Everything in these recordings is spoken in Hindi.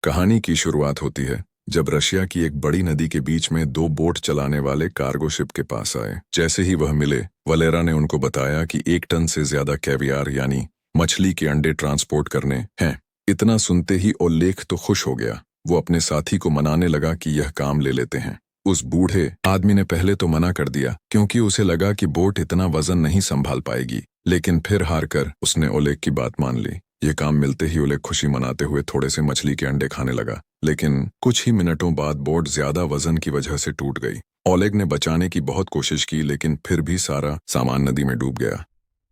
कहानी की शुरुआत होती है जब रशिया की एक बड़ी नदी के बीच में दो बोट चलाने वाले कार्गो शिप के पास आए। जैसे ही वह मिले, वलेरा ने उनको बताया कि 1 टन से ज्यादा कैवियार यानी मछली के अंडे ट्रांसपोर्ट करने हैं। इतना सुनते ही ओलेग तो खुश हो गया। वो अपने साथी को मनाने लगा कि यह काम ले लेते हैं। उस बूढ़े आदमी ने पहले तो मना कर दिया क्योंकि उसे लगा कि बोट इतना वजन नहीं संभाल पाएगी, लेकिन फिर हारकर उसने ओलेग की बात मान ली। ये काम मिलते ही ओलेग खुशी मनाते हुए थोड़े से मछली के अंडे खाने लगा, लेकिन कुछ ही मिनटों बाद बोट ज्यादा वजन की वजह से टूट गई। ओलेग ने बचाने की बहुत कोशिश की, लेकिन फिर भी सारा सामान नदी में डूब गया।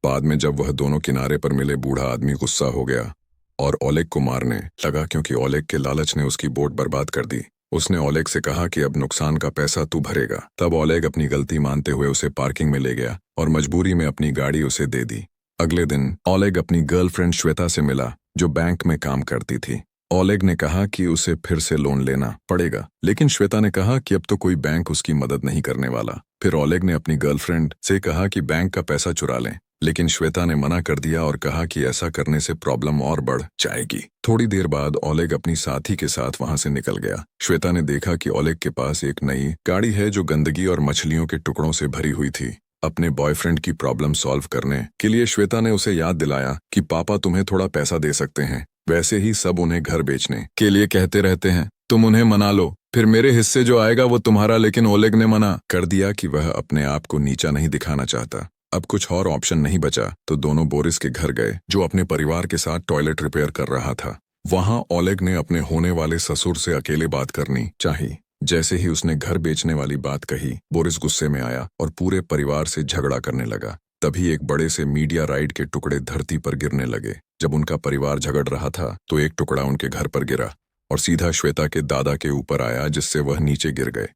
बाद में जब वह दोनों किनारे पर मिले, बूढ़ा आदमी गुस्सा हो गया और ओलेग को मारने लगा क्योंकि ओलेग के लालच ने उसकी बोट बर्बाद कर दी। उसने ओलेग से कहा कि अब नुकसान का पैसा तू भरेगा। तब ओलेग अपनी गलती मानते हुए उसे पार्किंग में ले गया और मजबूरी में अपनी गाड़ी उसे दे दी। अगले दिन ओलेग अपनी गर्लफ्रेंड श्वेता से मिला, जो बैंक में काम करती थी। ओलेग ने कहा कि उसे फिर से लोन लेना पड़ेगा, लेकिन श्वेता ने कहा कि अब तो कोई बैंक उसकी मदद नहीं करने वाला। फिर ओलेग ने अपनी गर्लफ्रेंड से कहा कि बैंक का पैसा चुरा लें, लेकिन श्वेता ने मना कर दिया और कहा कि ऐसा करने से प्रॉब्लम और बढ़ जाएगी। थोड़ी देर बाद ओलेग अपनी साथी के साथ वहां से निकल गया। श्वेता ने देखा कि ओलेग के पास एक नई गाड़ी है जो गंदगी और मछलियों के टुकड़ों से भरी हुई थी। अपने बॉयफ्रेंड की प्रॉब्लम सॉल्व करने के लिए श्वेता ने उसे याद दिलाया कि पापा तुम्हें थोड़ा पैसा दे सकते हैं, वैसे ही सब उन्हें घर बेचने के लिए कहते रहते हैं, तुम उन्हें मना लो, फिर मेरे हिस्से जो आएगा वो तुम्हारा। लेकिन ओलेग ने मना कर दिया कि वह अपने आप को नीचा नहीं दिखाना चाहता। अब कुछ और ऑप्शन नहीं बचा तो दोनों बोरिस के घर गए, जो अपने परिवार के साथ टॉयलेट रिपेयर कर रहा था। वहां ओलेग ने अपने होने वाले ससुर से अकेले बात करनी चाहिए। जैसे ही उसने घर बेचने वाली बात कही, बोरिस गुस्से में आया और पूरे परिवार से झगड़ा करने लगा। तभी एक बड़े से मीडिया राइड के टुकड़े धरती पर गिरने लगे। जब उनका परिवार झगड़ रहा था तो एक टुकड़ा उनके घर पर गिरा और सीधा श्वेता के दादा के ऊपर आया, जिससे वह नीचे गिर गए।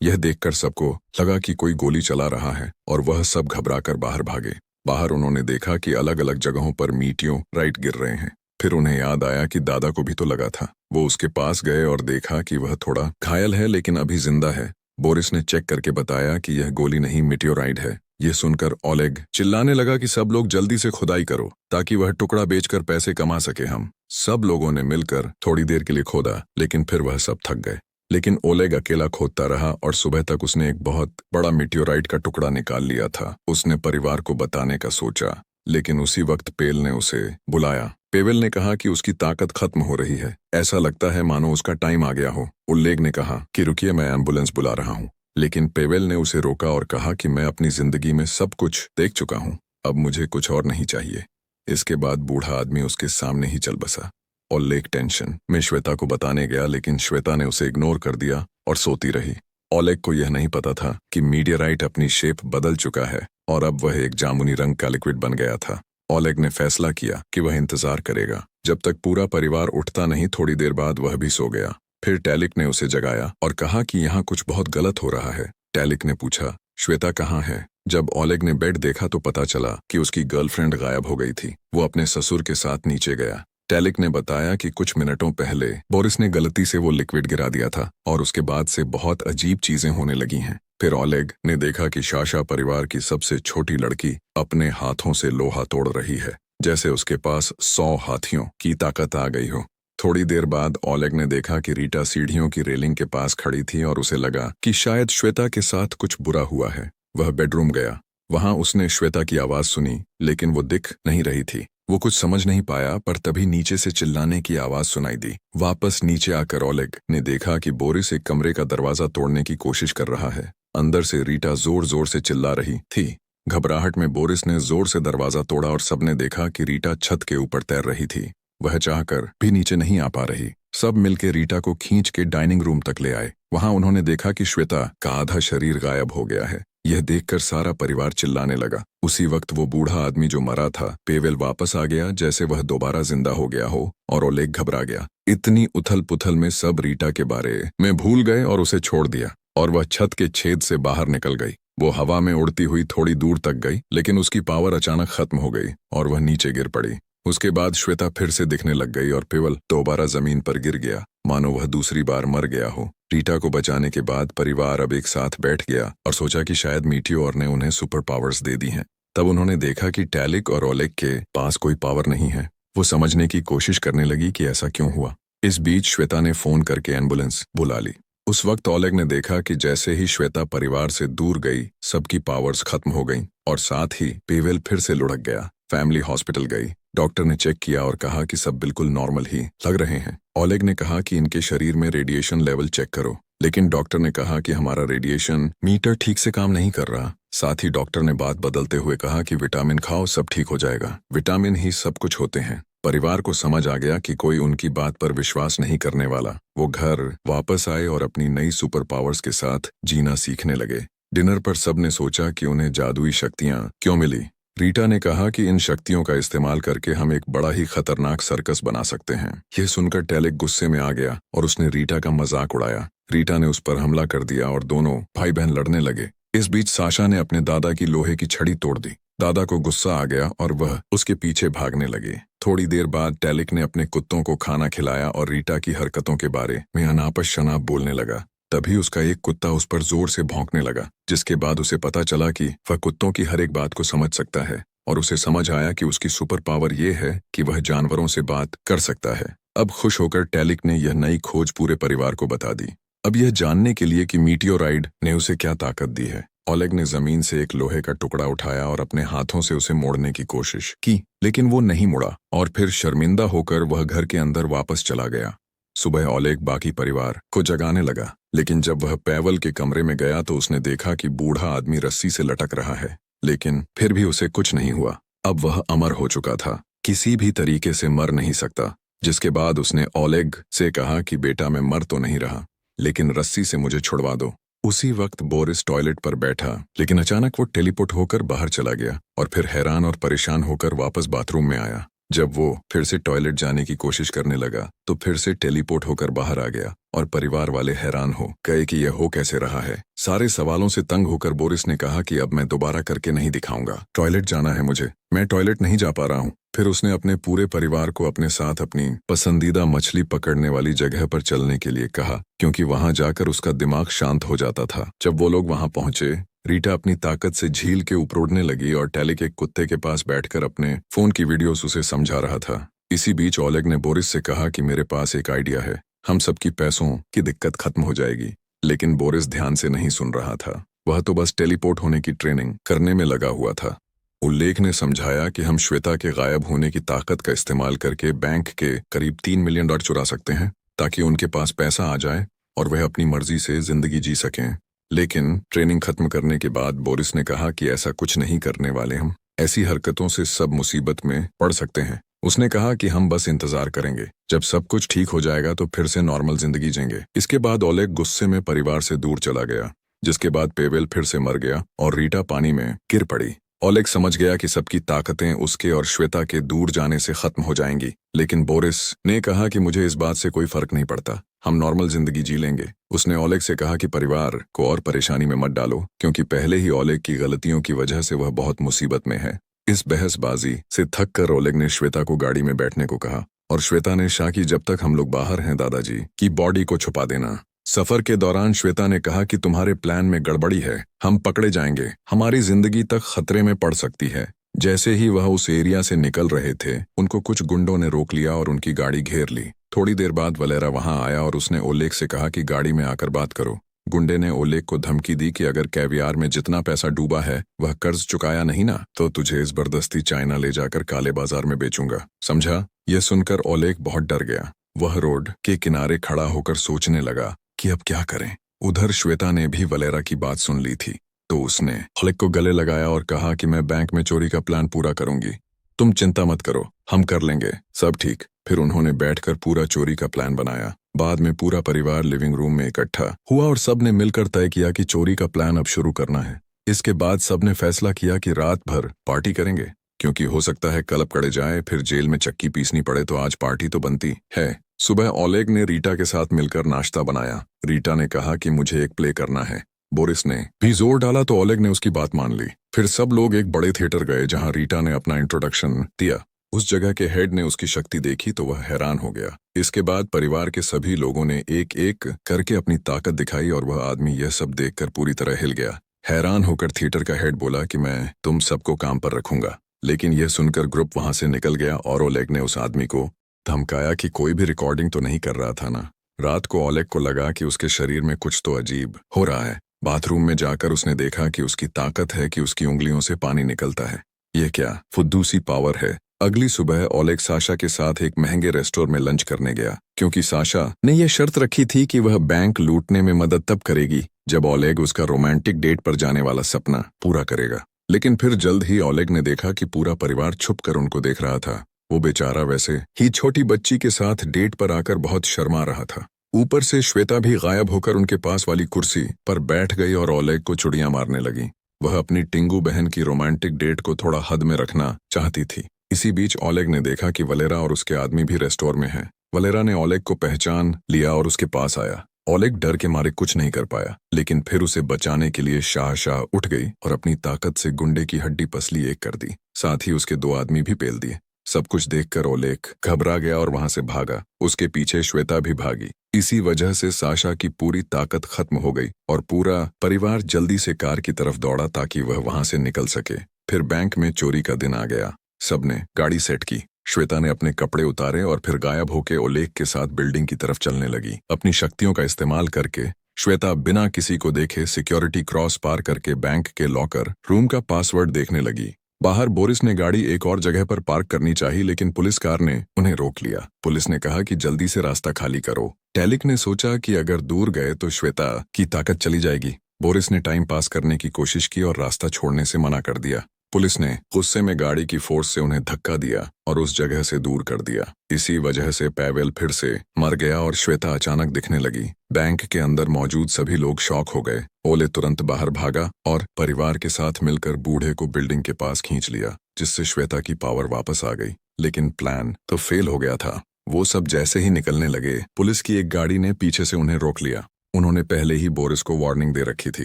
यह देखकर सबको लगा कि कोई गोली चला रहा है और वह सब घबराकर बाहर भागे। बाहर उन्होंने देखा कि अलग अलग जगहों पर मीटियों राइट गिर रहे हैं। फिर उन्हें याद आया कि दादा को भी तो लगा था। वो उसके पास गए और देखा कि वह थोड़ा घायल है लेकिन अभी जिंदा है। बोरिस ने चेक करके बताया कि यह गोली नहीं, मीटियोराइड है। यह सुनकर ओलेग चिल्लाने लगा कि सब लोग जल्दी से खुदाई करो ताकि वह टुकड़ा बेचकर पैसे कमा सके हम। सब लोगों ने मिलकर थोड़ी देर के लिए खोदा, लेकिन फिर वह सब थक गए। लेकिन ओलेग अकेला खोदता रहा और सुबह तक उसने एक बहुत बड़ा मीटियोराइड का टुकड़ा निकाल लिया था। उसने परिवार को बताने का सोचा, लेकिन उसी वक्त पेल ने उसे बुलाया। पेवेल ने कहा कि उसकी ताकत खत्म हो रही है, ऐसा लगता है मानो उसका टाइम आ गया हो। ओलेग ने कहा कि रुकिए, मैं एम्बुलेंस बुला रहा हूँ, लेकिन पेवेल ने उसे रोका और कहा कि मैं अपनी जिंदगी में सब कुछ देख चुका हूँ, अब मुझे कुछ और नहीं चाहिए। इसके बाद बूढ़ा आदमी उसके सामने ही चल बसा। ओलेग टेंशन में श्वेता को बताने गया, लेकिन श्वेता ने उसे इग्नोर कर दिया और सोती रही। ओलेग को यह नहीं पता था कि मीडियोराइट अपनी शेप बदल चुका है और अब वह एक जामुनी रंग का लिक्विड बन गया था। ओलेग ने फैसला किया कि वह इंतजार करेगा जब तक पूरा परिवार उठता नहीं। थोड़ी देर बाद वह भी सो गया। फिर टैलिक ने उसे जगाया और कहा कि यहाँ कुछ बहुत गलत हो रहा है। टैलिक ने पूछा, श्वेता कहाँ है? जब ओलेग ने बेड देखा तो पता चला कि उसकी गर्लफ्रेंड गायब हो गई थी। वो अपने ससुर के साथ नीचे गया। टैलिक ने बताया कि कुछ मिनटों पहले बोरिस ने गलती से वो लिक्विड गिरा दिया था और उसके बाद से बहुत अजीब चीजें होने लगी हैं। फिर ओलेग ने देखा कि शाशा परिवार की सबसे छोटी लड़की अपने हाथों से लोहा तोड़ रही है, जैसे उसके पास 100 हाथियों की ताकत आ गई हो। थोड़ी देर बाद ओलेग ने देखा कि रीटा सीढ़ियों की रेलिंग के पास खड़ी थी और उसे लगा कि शायद श्वेता के साथ कुछ बुरा हुआ है। वह बेडरूम गया। वहां उसने श्वेता की आवाज सुनी, लेकिन वो दिख नहीं रही थी। वो कुछ समझ नहीं पाया, पर तभी नीचे से चिल्लाने की आवाज सुनाई दी। वापस नीचे आकर ओलेग ने देखा कि बोरिस एक कमरे का दरवाजा तोड़ने की कोशिश कर रहा है। अंदर से रीटा जोर जोर से चिल्ला रही थी। घबराहट में बोरिस ने जोर से दरवाजा तोड़ा और सबने देखा कि रीटा छत के ऊपर तैर रही थी। वह चाहकर भी नीचे नहीं आ पा रही। सब मिलकर रीटा को खींच के डाइनिंग रूम तक ले आए। वहां उन्होंने देखा कि श्वेता का आधा शरीर गायब हो गया है। यह देखकर सारा परिवार चिल्लाने लगा। उसी वक्त वो बूढ़ा आदमी जो मरा था, पेवेल, वापस आ गया, जैसे वह दोबारा जिंदा हो गया हो, और ओलेग घबरा गया। इतनी उथल पुथल में सब रीटा के बारे में भूल गए और उसे छोड़ दिया और वह छत के छेद से बाहर निकल गई। वो हवा में उड़ती हुई थोड़ी दूर तक गई, लेकिन उसकी पावर अचानक खत्म हो गई और वह नीचे गिर पड़ी। उसके बाद श्वेता फिर से दिखने लग गई और पेवेल दोबारा जमीन पर गिर गया, मानो वह दूसरी बार मर गया हो। रीटा को बचाने के बाद परिवार अब एक साथ बैठ गया और सोचा कि शायद मीटियोर ने उन्हें सुपर पावर्स दे दी हैं। तब उन्होंने देखा कि टैलिक और ओलेग के पास कोई पावर नहीं है। वो समझने की कोशिश करने लगी कि ऐसा क्यों हुआ। इस बीच श्वेता ने फोन करके एम्बुलेंस बुला ली। उस वक्त ओलेग ने देखा कि जैसे ही श्वेता परिवार से दूर गई, सबकी पावर्स खत्म हो गईं और साथ ही पेवेल फिर से लुढ़क गया। फैमिली हॉस्पिटल गई। डॉक्टर ने चेक किया और कहा कि सब बिल्कुल नॉर्मल ही लग रहे हैं। ओलेग ने कहा कि इनके शरीर में रेडिएशन लेवल चेक करो, लेकिन डॉक्टर ने कहा कि हमारा रेडिएशन मीटर ठीक से काम नहीं कर रहा। साथ ही डॉक्टर ने बात बदलते हुए कहा कि विटामिन खाओ, सब ठीक हो जाएगा। विटामिन ही सब कुछ होते हैं। परिवार को समझ आ गया कि कोई उनकी बात पर विश्वास नहीं करने वाला। वो घर वापस आए और अपनी नई सुपर पावर्स के साथ जीना सीखने लगे। डिनर पर सबने सोचा कि उन्हें जादुई शक्तियां क्यों मिली। रीटा ने कहा कि इन शक्तियों का इस्तेमाल करके हम एक बड़ा ही खतरनाक सर्कस बना सकते हैं। यह सुनकर टेलेक गुस्से में आ गया और उसने रीटा का मजाक उड़ाया। रीटा ने उस पर हमला कर दिया और दोनों भाई बहन लड़ने लगे। इस बीच साशा ने अपने दादा की लोहे की छड़ी तोड़ दी। दादा को गुस्सा आ गया और वह उसके पीछे भागने लगे। थोड़ी देर बाद टेलिक ने अपने कुत्तों को खाना खिलाया और रीटा की हरकतों के बारे में अनाप शनाप बोलने लगा। तभी उसका एक कुत्ता उस पर जोर से भौंकने लगा, जिसके बाद उसे पता चला कि वह कुत्तों की हर एक बात को समझ सकता है और उसे समझ आया कि उसकी सुपर पावर ये है कि वह जानवरों से बात कर सकता है। अब खुश होकर टेलिक ने यह नई खोज पूरे परिवार को बता दी। अब यह जानने के लिए कि मीटियोराइड ने उसे क्या ताकत दी है, ओलेग ने जमीन से एक लोहे का टुकड़ा उठाया और अपने हाथों से उसे मोड़ने की कोशिश की, लेकिन वो नहीं मुड़ा और फिर शर्मिंदा होकर वह घर के अंदर वापस चला गया। सुबह ओलेग बाकी परिवार को जगाने लगा, लेकिन जब वह पेवल के कमरे में गया तो उसने देखा कि बूढ़ा आदमी रस्सी से लटक रहा है, लेकिन फिर भी उसे कुछ नहीं हुआ। अब वह अमर हो चुका था, किसी भी तरीके से मर नहीं सकता। जिसके बाद उसने ओलेग से कहा कि बेटा मैं मर तो नहीं रहा, लेकिन रस्सी से मुझे छुड़वा दो। उसी वक्त बोरिस टॉयलेट पर बैठा, लेकिन अचानक वो टेलीपोर्ट होकर बाहर चला गया और फिर हैरान और परेशान होकर वापस बाथरूम में आया। जब वो फिर से टॉयलेट जाने की कोशिश करने लगा तो फिर से टेलीपोर्ट होकर बाहर आ गया और परिवार वाले हैरान हो गए कि यह हो कैसे रहा है। सारे सवालों से तंग होकर बोरिस ने कहा कि अब मैं दोबारा करके नहीं दिखाऊंगा, टॉयलेट जाना है मुझे, मैं टॉयलेट नहीं जा पा रहा हूँ। फिर उसने अपने पूरे परिवार को अपने साथ अपनी पसंदीदा मछली पकड़ने वाली जगह पर चलने के लिए कहा, क्योंकि वहां जाकर उसका दिमाग शांत हो जाता था। जब वो लोग वहां पहुंचे, रीटा अपनी ताकत से झील के ऊपर उड़ने लगी और टेलिक एक कुत्ते के पास बैठकर अपने फोन की वीडियोस उसे समझा रहा था। इसी बीच ओलेग ने बोरिस से कहा कि मेरे पास एक आइडिया है, हम सबकी पैसों की दिक्कत खत्म हो जाएगी। लेकिन बोरिस ध्यान से नहीं सुन रहा था, वह तो बस टेलीपोर्ट होने की ट्रेनिंग करने में लगा हुआ था। उल्लेख ने समझाया कि हम श्वेता के गायब होने की ताकत का इस्तेमाल करके बैंक के करीब $3 मिलियन चुरा सकते हैं, ताकि उनके पास पैसा आ जाए और वह अपनी मर्जी से जिंदगी जी सकें। लेकिन ट्रेनिंग खत्म करने के बाद बोरिस ने कहा कि ऐसा कुछ नहीं करने वाले हम, ऐसी हरकतों से सब मुसीबत में पड़ सकते हैं। उसने कहा कि हम बस इंतजार करेंगे, जब सब कुछ ठीक हो जाएगा तो फिर से नॉर्मल जिंदगी जिएंगे। इसके बाद ओलेग गुस्से में परिवार से दूर चला गया, जिसके बाद पेवेल फिर से मर गया और रीटा पानी में गिर पड़ी। ओलेग समझ गया कि सबकी ताकतें उसके और श्वेता के दूर जाने से खत्म हो जाएंगी, लेकिन बोरिस ने कहा कि मुझे इस बात से कोई फर्क नहीं पड़ता, हम नॉर्मल जिंदगी जी लेंगे। उसने ओलेग से कहा कि परिवार को और परेशानी में मत डालो, क्योंकि पहले ही ओलेग की गलतियों की वजह से वह बहुत मुसीबत में है। इस बहसबाजी से थक कर ओलेग ने श्वेता को गाड़ी में बैठने को कहा और श्वेता ने शाह की जब तक हम लोग बाहर हैं दादाजी की बॉडी को छुपा देना। सफर के दौरान श्वेता ने कहा कि तुम्हारे प्लान में गड़बड़ी है, हम पकड़े जाएंगे, हमारी जिंदगी तक खतरे में पड़ सकती है। जैसे ही वह उस एरिया से निकल रहे थे, उनको कुछ गुंडों ने रोक लिया और उनकी गाड़ी घेर ली। थोड़ी देर बाद वलेरा वहां आया और उसने ओलेग से कहा कि गाड़ी में आकर बात करो। गुंडे ने ओलेग को धमकी दी कि अगर कैवियार में जितना पैसा डूबा है वह कर्ज चुकाया नहीं ना, तो तुझे जबरदस्ती चाइना ले जाकर काले बाजार में बेचूंगा, समझा। यह सुनकर ओलेग बहुत डर गया। वह रोड के किनारे खड़ा होकर सोचने लगा कि अब क्या करें। उधर श्वेता ने भी वलेरा की बात सुन ली थी, तो उसने ओलेग को गले लगाया और कहा कि मैं बैंक में चोरी का प्लान पूरा करूंगी, तुम चिंता मत करो, हम कर लेंगे सब ठीक। फिर उन्होंने बैठकर पूरा चोरी का प्लान बनाया। बाद में पूरा परिवार लिविंग रूम में इकट्ठा हुआ और सबने मिलकर तय किया कि चोरी का प्लान अब शुरू करना है। इसके बाद सबने फैसला किया कि रात भर पार्टी करेंगे, क्योंकि हो सकता है कल पकड़े जाए, फिर जेल में चक्की पीसनी पड़े, तो आज पार्टी तो बनती है। सुबह ओलेग ने रीटा के साथ मिलकर नाश्ता बनाया। रीटा ने कहा कि मुझे एक प्ले करना है। बोरिस ने भी जोर डाला तो ओलेग ने उसकी बात मान ली। फिर सब लोग एक बड़े थिएटर गए जहां रीटा ने अपना इंट्रोडक्शन दिया। उस जगह के हेड ने उसकी शक्ति देखी तो वह हैरान हो गया। इसके बाद परिवार के सभी लोगों ने एक एक करके अपनी ताकत दिखाई और वह आदमी यह सब देखकर पूरी तरह हिल गया। हैरान होकर थिएटर का हेड बोला कि मैं तुम सबको काम पर रखूंगा, लेकिन यह सुनकर ग्रुप वहां से निकल गया और ओलेग ने उस आदमी को धमकाया कि कोई भी रिकॉर्डिंग तो नहीं कर रहा था ना। रात को ओलेग को लगा कि उसके शरीर में कुछ तो अजीब हो रहा है। बाथरूम में जाकर उसने देखा कि उसकी ताकत है कि उसकी उंगलियों से पानी निकलता है। ये क्या फुद्दूसी पावर है। अगली सुबह ओलेग साशा के साथ एक महंगे रेस्टोरेंट में लंच करने गया, क्योंकि साशा ने यह शर्त रखी थी कि वह बैंक लूटने में मदद तब करेगी जब ओलेग उसका रोमांटिक डेट पर जाने वाला सपना पूरा करेगा। लेकिन फिर जल्द ही ओलेग ने देखा कि पूरा परिवार छुपकर उनको देख रहा था। वो बेचारा वैसे ही छोटी बच्ची के साथ डेट पर आकर बहुत शर्मा रहा था। ऊपर से श्वेता भी गायब होकर उनके पास वाली कुर्सी पर बैठ गई और ओलेग को चुड़ियां मारने लगी। वह अपनी टिंगू बहन की रोमांटिक डेट को थोड़ा हद में रखना चाहती थी। इसी बीच ओलेग ने देखा कि वलेरा और उसके आदमी भी रेस्टोरेंट में हैं। वलेरा ने ओलेग को पहचान लिया और उसके पास आया। ओलेग डर के मारे कुछ नहीं कर पाया, लेकिन फिर उसे बचाने के लिए शाह उठ गई और अपनी ताकत से गुंडे की हड्डी पसली एक कर दी। साथ ही उसके 2 आदमी भी पेल दिए। सब कुछ देखकर ओलेग घबरा गया और वहां से भागा। उसके पीछे श्वेता भी भागी। इसी वजह से साशा की पूरी ताकत खत्म हो गई और पूरा परिवार जल्दी से कार की तरफ दौड़ा ताकि वह वहां से निकल सके। फिर बैंक में चोरी का दिन आ गया। सबने गाड़ी सेट की। श्वेता ने अपने कपड़े उतारे और फिर गायब होकर ओलेग के साथ बिल्डिंग की तरफ चलने लगी। अपनी शक्तियों का इस्तेमाल करके श्वेता बिना किसी को देखे सिक्योरिटी क्रॉस पार करके बैंक के लॉकर रूम का पासवर्ड देखने लगी। बाहर बोरिस ने गाड़ी एक और जगह पर पार्क करनी चाहिए, लेकिन पुलिस कार ने उन्हें रोक लिया। पुलिस ने कहा कि जल्दी से रास्ता खाली करो। टेलिक ने सोचा कि अगर दूर गए तो श्वेता की ताकत चली जाएगी। बोरिस ने टाइम पास करने की कोशिश की और रास्ता छोड़ने से मना कर दिया। पुलिस ने गुस्से में गाड़ी की फोर्स से उन्हें धक्का दिया और उस जगह से दूर कर दिया। इसी वजह से पैवेल फिर से मर गया और श्वेता अचानक दिखने लगी। बैंक के अंदर मौजूद सभी लोग शॉक हो गए। ओले तुरंत बाहर भागा और परिवार के साथ मिलकर बूढ़े को बिल्डिंग के पास खींच लिया, जिससे श्वेता की पावर वापस आ गई। लेकिन प्लान तो फेल हो गया था। वो सब जैसे ही निकलने लगे, पुलिस की एक गाड़ी ने पीछे से उन्हें रोक लिया। उन्होंने पहले ही बोरिस को वार्निंग दे रखी थी,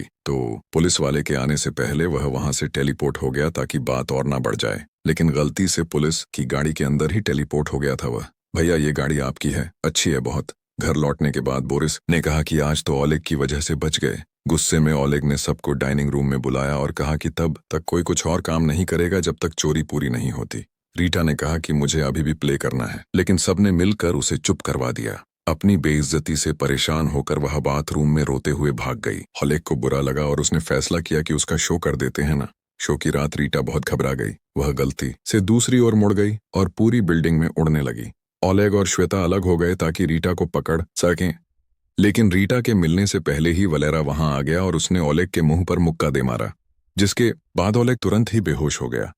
तो पुलिस वाले के आने से पहले वह वहां से टेलीपोर्ट हो गया ताकि बात और ना बढ़ जाए। लेकिन गलती से पुलिस की गाड़ी के अंदर ही टेलीपोर्ट हो गया था वह। भैया, ये गाड़ी आपकी है, अच्छी है बहुत। घर लौटने के बाद बोरिस ने कहा कि आज तो ओलेग की वजह से बच गए। गुस्से में ओलेग ने सबको डाइनिंग रूम में बुलाया और कहा कि तब तक कोई कुछ और काम नहीं करेगा जब तक चोरी पूरी नहीं होती। रीटा ने कहा कि मुझे अभी भी प्ले करना है, लेकिन सबने मिलकर उसे चुप करवा दिया। अपनी बेइज्जती से परेशान होकर वह बाथरूम में रोते हुए भाग गई। ओलेग को बुरा लगा और उसने फैसला किया कि उसका शो कर देते हैं ना। शो की रात रीटा बहुत घबरा गई। वह गलती से दूसरी ओर मुड़ गई और पूरी बिल्डिंग में उड़ने लगी। ओलेग और श्वेता अलग हो गए ताकि रीटा को पकड़ सकें, लेकिन रीटा के मिलने से पहले ही वलेरा वहां आ गया और उसने ओलेग के मुंह पर मुक्का दे मारा, जिसके बाद ओलेग तुरंत ही बेहोश हो गया।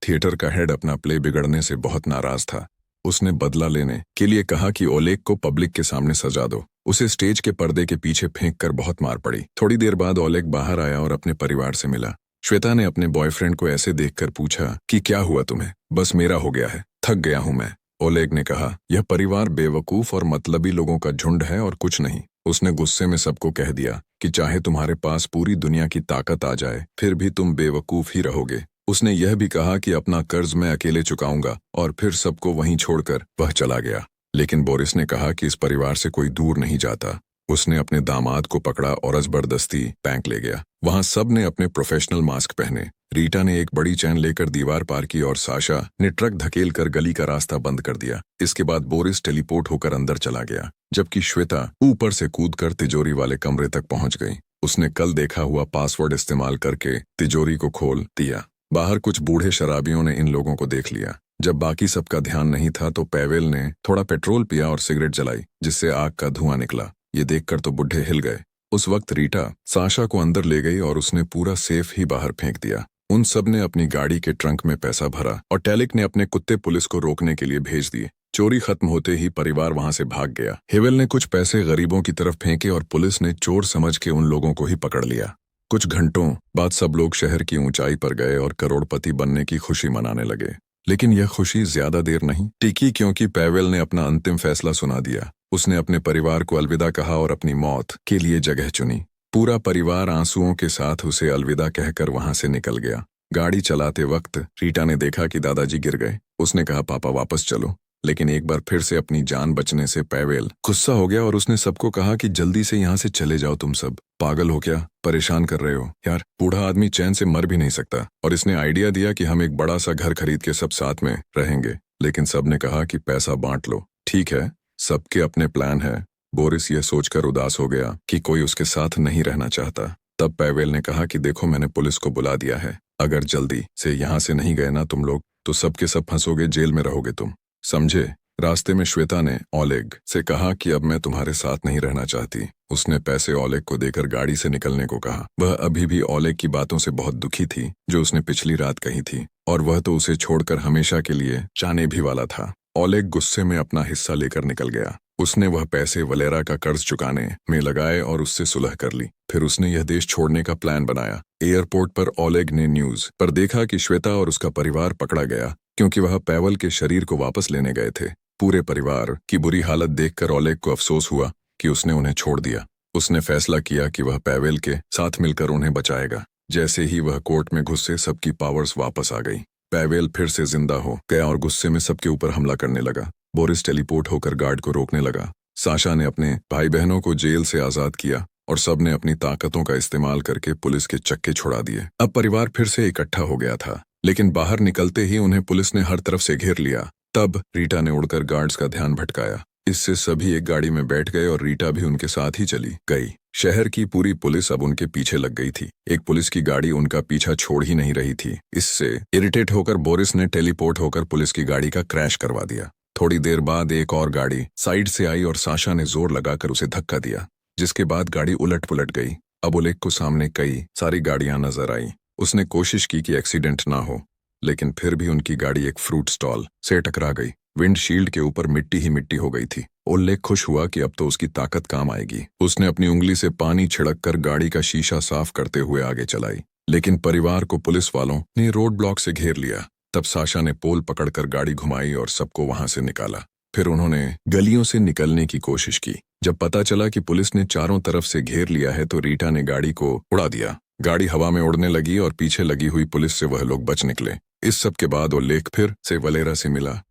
थिएटर का हेड अपना प्ले बिगड़ने से बहुत नाराज था। उसने बदला लेने के लिए कहा कि ओलेग को पब्लिक के सामने सजा दो। उसे स्टेज के पर्दे के पीछे फेंक कर बहुत मार पड़ी। थोड़ी देर बाद ओलेग बाहर आया और अपने परिवार से मिला। श्वेता ने अपने बॉयफ्रेंड को ऐसे देखकर पूछा कि क्या हुआ तुम्हें? बस मेरा हो गया है, थक गया हूं मैं। ओलेग ने कहा, यह परिवार बेवकूफ और मतलबी लोगों का झुंड है और कुछ नहीं। उसने गुस्से में सबको कह दिया कि चाहे तुम्हारे पास पूरी दुनिया की ताकत आ जाए, फिर भी तुम बेवकूफ ही रहोगे। उसने यह भी कहा कि अपना कर्ज मैं अकेले चुकाऊंगा और फिर सबको वहीं छोड़कर वह चला गया। लेकिन बोरिस ने कहा कि इस परिवार से कोई दूर नहीं जाता। उसने अपने दामाद को पकड़ा और जबरदस्ती बैंक ले गया। वहां सब ने अपने प्रोफेशनल मास्क पहने। रीटा ने एक बड़ी चैन लेकर दीवार पार की और साशा ने ट्रक धकेलकर गली का रास्ता बंद कर दिया। इसके बाद बोरिस टेलीपोर्ट होकर अंदर चला गया, जबकि श्वेता ऊपर से कूदकर तिजोरी वाले कमरे तक पहुंच गई। उसने कल देखा हुआ पासवर्ड इस्तेमाल करके तिजोरी को खोल दिया। बाहर कुछ बूढ़े शराबियों ने इन लोगों को देख लिया। जब बाकी सबका ध्यान नहीं था तो पैवेल ने थोड़ा पेट्रोल पिया और सिगरेट जलाई, जिससे आग का धुआं निकला। ये देखकर तो बुढ़े हिल गए। उस वक्त रीटा साशा को अंदर ले गई और उसने पूरा सेफ ही बाहर फेंक दिया। उन सब ने अपनी गाड़ी के ट्रंक में पैसा भरा और टेलिक ने अपने कुत्ते पुलिस को रोकने के लिए भेज दिए। चोरी खत्म होते ही परिवार वहां से भाग गया। हेवेल ने कुछ पैसे गरीबों की तरफ फेंके और पुलिस ने चोर समझ के उन लोगों को ही पकड़ लिया। कुछ घंटों बाद सब लोग शहर की ऊंचाई पर गए और करोड़पति बनने की खुशी मनाने लगे। लेकिन यह खुशी ज्यादा देर नहीं टिकी, क्योंकि पैवेल ने अपना अंतिम फैसला सुना दिया। उसने अपने परिवार को अलविदा कहा और अपनी मौत के लिए जगह चुनी। पूरा परिवार आंसुओं के साथ उसे अलविदा कहकर वहां से निकल गया। गाड़ी चलाते वक्त रीटा ने देखा कि दादाजी गिर गए। उसने कहा, पापा वापस चलो। लेकिन एक बार फिर से अपनी जान बचने से पैवेल गुस्सा हो गया और उसने सबको कहा कि जल्दी से यहाँ से चले जाओ। तुम सब पागल हो क्या? परेशान कर रहे हो यार। बूढ़ा आदमी चैन से मर भी नहीं सकता। और इसने आइडिया दिया कि हम एक बड़ा सा घर खरीद के सब साथ में रहेंगे। लेकिन सबने कहा कि पैसा बांट लो। ठीक है, सबके अपने प्लान है। बोरिस यह सोचकर उदास हो गया कि कोई उसके साथ नहीं रहना चाहता। तब पैवेल ने कहा कि देखो, मैंने पुलिस को बुला दिया है। अगर जल्दी से यहाँ से नहीं गए ना तुम लोग, तो सब के सब फंसोगे, जेल में रहोगे तुम, समझे? रास्ते में श्वेता ने ओलेग से कहा कि अब मैं तुम्हारे साथ नहीं रहना चाहती। उसने पैसे ओलेग को देकर गाड़ी से निकलने को कहा। वह अभी भी ओलेग की बातों से बहुत दुखी थी जो उसने पिछली रात कही थी, और वह तो उसे छोड़कर हमेशा के लिए जाने भी वाला था। ओलेग गुस्से में अपना हिस्सा लेकर निकल गया। उसने वह पैसे वलेरा का कर्ज चुकाने में लगाए और उससे सुलह कर ली। फिर उसने यह देश छोड़ने का प्लान बनाया। एयरपोर्ट पर ओलेग ने न्यूज पर देखा कि श्वेता और उसका परिवार पकड़ा गया क्योंकि वह पैवेल के शरीर को वापस लेने गए थे। पूरे परिवार की बुरी हालत देखकर ओलेग को अफसोस हुआ कि उसने उन्हें छोड़ दिया। उसने फैसला किया कि वह पैवेल के साथ मिलकर उन्हें बचाएगा। जैसे ही वह कोर्ट में घुसे, सबकी पावर्स वापस आ गई। पैवेल फिर से जिंदा हो गया और गुस्से में सबके ऊपर हमला करने लगा। बोरिस टेलीपोर्ट होकर गार्ड को रोकने लगा। साशा ने अपने भाई बहनों को जेल से आजाद किया और सबने अपनी ताकतों का इस्तेमाल करके पुलिस के चक्के छुड़ा दिए। अब परिवार फिर से इकट्ठा हो गया था, लेकिन बाहर निकलते ही उन्हें पुलिस ने हर तरफ से घेर लिया। तब रीटा ने उड़कर गार्ड्स का ध्यान भटकाया। इससे सभी एक गाड़ी में बैठ गए और रीटा भी उनके साथ ही चली गई। शहर की पूरी पुलिस अब उनके पीछे लग गई थी। एक पुलिस की गाड़ी उनका पीछा छोड़ ही नहीं रही थी। इससे इरिटेट होकर बोरिस ने टेलीपोर्ट होकर पुलिस की गाड़ी का क्रैश करवा दिया। थोड़ी देर बाद एक और गाड़ी साइड से आई और साशा ने जोर लगाकर उसे धक्का दिया, जिसके बाद गाड़ी उलट पुलट गई। अब ओलेग को सामने कई सारी गाड़ियां नजर आई। उसने कोशिश की कि एक्सीडेंट ना हो, लेकिन फिर भी उनकी गाड़ी एक फ्रूट स्टॉल से टकरा गई। विंडशील्ड के ऊपर मिट्टी ही मिट्टी हो गई थी। ओलेग खुश हुआ कि अब तो उसकी ताकत काम आएगी। उसने अपनी उंगली से पानी छिड़क कर गाड़ी का शीशा साफ करते हुए आगे चलाई, लेकिन परिवार को पुलिस वालों ने रोड ब्लॉक से घेर लिया। तब साशा ने पोल पकड़कर गाड़ी घुमाई और सबको वहां से निकाला। फिर उन्होंने गलियों से निकलने की कोशिश की। जब पता चला कि पुलिस ने चारों तरफ से घेर लिया है, तो रीटा ने गाड़ी को उड़ा दिया। गाड़ी हवा में उड़ने लगी और पीछे लगी हुई पुलिस से वह लोग बच निकले। इस सब के बाद ओलेग फिर से वलेरा से मिला।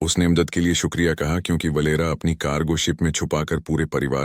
उसने मदद के लिए शुक्रिया कहा क्योंकि वलेरा अपनी कार्गो शिप में छुपाकर पूरे परिवार